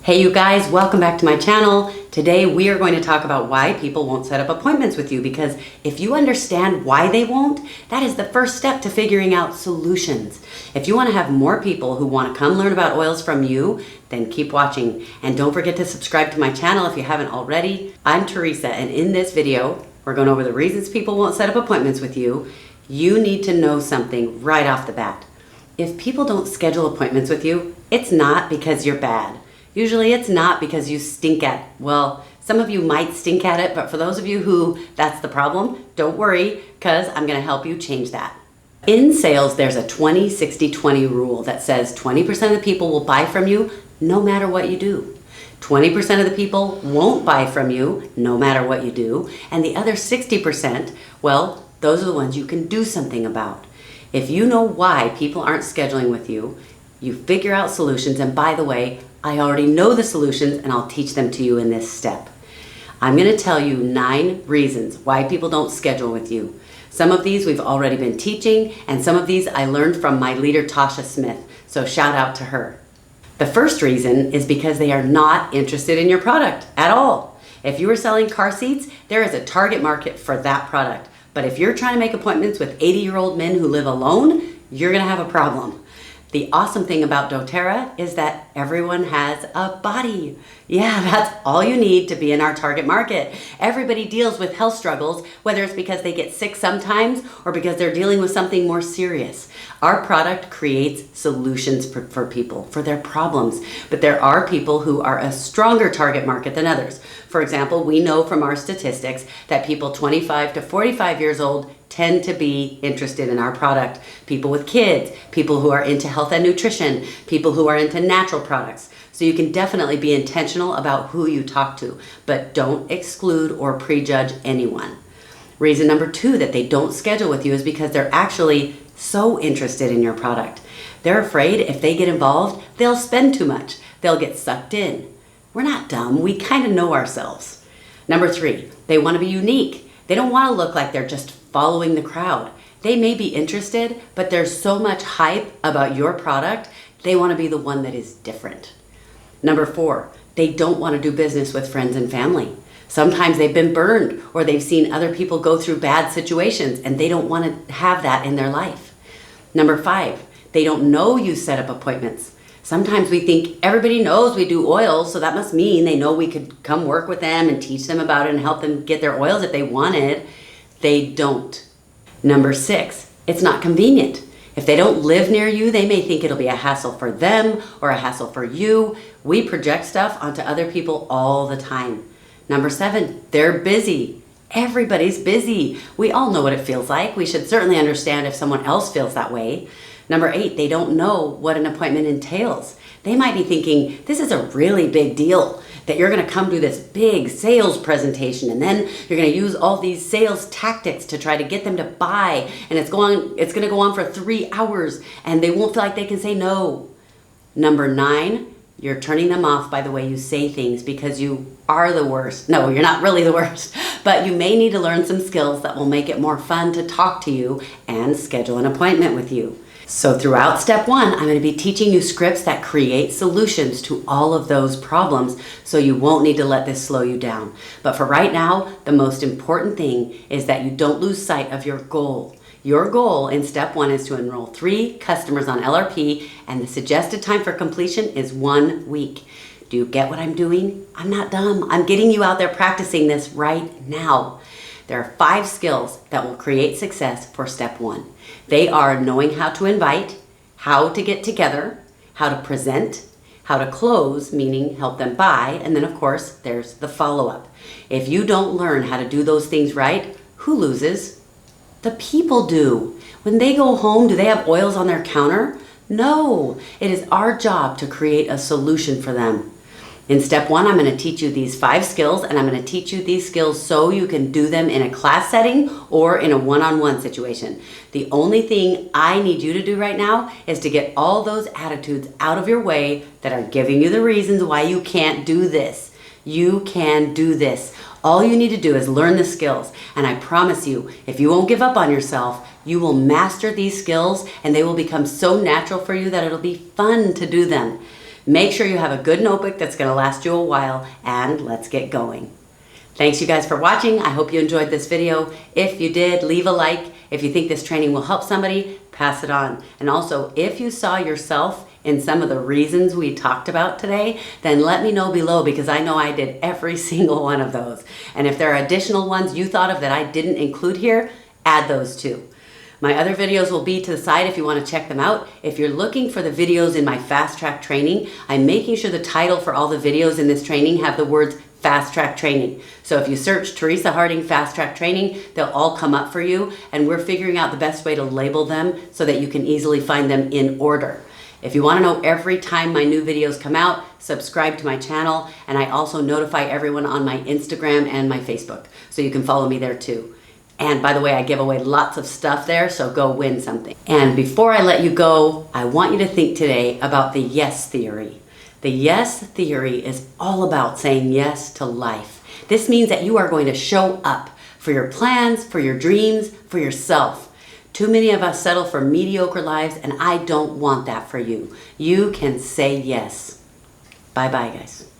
Hey you guys, welcome back to my channel. Today we are going to talk about why people won't set up appointments with you, because if you understand why they won't, that is the first step to figuring out solutions. If you want to have more people who want to come learn about oils from you, then keep watching. And don't forget to subscribe to my channel if you haven't already. I'm Teresa, and in this video, we're going over the reasons people won't set up appointments with you. You need to know something right off the bat. If people don't schedule appointments with you, it's not because you're bad. Usually it's not because you stink at it. Well, some of you might stink at it, but for those of you who that's the problem, don't worry, because I'm going to help you change that. In sales, there's a 20-60-20 rule that says 20% of the people will buy from you no matter what you do. 20% of the people won't buy from you no matter what you do. And the other 60%, well, those are the ones you can do something about. If you know why people aren't scheduling with you, you figure out solutions. And by the way, I already know the solutions and I'll teach them to you in this step. I'm going to tell you 9 reasons why people don't schedule with you. Some of these we've already been teaching, and some of these I learned from my leader, Tasha Smith. So shout out to her. The first reason is because they are not interested in your product at all. If you are selling car seats, there is a target market for that product. But if you're trying to make appointments with 80-year-old men who live alone, you're going to have a problem. The awesome thing about doTERRA is that everyone has a body. Yeah, that's all you need to be in our target market. Everybody deals with health struggles, whether it's because they get sick sometimes or because they're dealing with something more serious. Our product creates solutions for people, for their problems. But there are people who are a stronger target market than others. For example, we know from our statistics that people 25 to 45 years old tend to be interested in our product. People with kids, people who are into health and nutrition, people who are into natural products. So you can definitely be intentional about who you talk to, but don't exclude or prejudge anyone. Reason number 2 that they don't schedule with you is because they're actually so interested in your product. They're afraid if they get involved, they'll spend too much. They'll get sucked in. We're not dumb. We kind of know ourselves. Number 3, they want to be unique. They don't want to look like they're just following the crowd. They may be interested, but there's so much hype about your product, they want to be the one that is different. Number 4, they don't want to do business with friends and family. Sometimes they've been burned or they've seen other people go through bad situations and they don't want to have that in their life. Number 5, they don't know you set up appointments. Sometimes we think everybody knows we do oils, so that must mean they know we could come work with them and teach them about it and help them get their oils if they wanted. They don't. Number 6, it's not convenient. If they don't live near you, they may think it'll be a hassle for them or a hassle for you. We project stuff onto other people all the time. Number 7, they're busy. Everybody's busy. We all know what it feels like. We should certainly understand if someone else feels that way. Number 8, they don't know what an appointment entails. They might be thinking, this is a really big deal, that you're going to come do this big sales presentation and then you're going to use all these sales tactics to try to get them to buy, and it's going to go on for 3 hours and they won't feel like they can say no. Number 9, you're turning them off by the way you say things because you are the worst. No, you're not really the worst, but you may need to learn some skills that will make it more fun to talk to you and schedule an appointment with you. So throughout step 1, I'm going to be teaching you scripts that create solutions to all of those problems, so you won't need to let this slow you down. But for right now, the most important thing is that you don't lose sight of your goal. Your goal in step 1 is to enroll 3 customers on LRP, and the suggested time for completion is 1 week. Do you get what I'm doing? I'm not dumb. I'm getting you out there practicing this right now. There are 5 skills that will create success for step 1. They are knowing how to invite, how to get together, how to present, how to close, meaning help them buy, and then of course there's the follow-up. If you don't learn how to do those things right, who loses? The people do. When they go home, do they have oils on their counter? No. It is our job to create a solution for them. In step 1, I'm going to teach you these 5 skills, and I'm going to teach you these skills so you can do them in a class setting or in a one-on-one situation. The only thing I need you to do right now is to get all those attitudes out of your way that are giving you the reasons why you can't do this. You can do this. All you need to do is learn the skills, and I promise you, if you won't give up on yourself, you will master these skills and they will become so natural for you that it'll be fun to do them. Make sure you have a good notebook that's going to last you a while, and let's get going. Thanks you guys for watching. I hope you enjoyed this video. If you did, leave a like. If you think this training will help somebody, pass it on. And also, if you saw yourself in some of the reasons we talked about today, then let me know below, because I know I did every single one of those. And if there are additional ones you thought of that I didn't include here, add those too. My other videos will be to the side if you want to check them out. If you're looking for the videos in my fast track training, I'm making sure the title for all the videos in this training have the words fast track training. So if you search Teresa Harding fast track training, they'll all come up for you, and we're figuring out the best way to label them so that you can easily find them in order. If you want to know every time my new videos come out, subscribe to my channel, and I also notify everyone on my Instagram and my Facebook, so you can follow me there too. And by the way, I give away lots of stuff there, so go win something. And before I let you go, I want you to think today about the yes theory. The yes theory is all about saying yes to life. This means that you are going to show up for your plans, for your dreams, for yourself. Too many of us settle for mediocre lives, and I don't want that for you. You can say yes. Bye-bye, guys.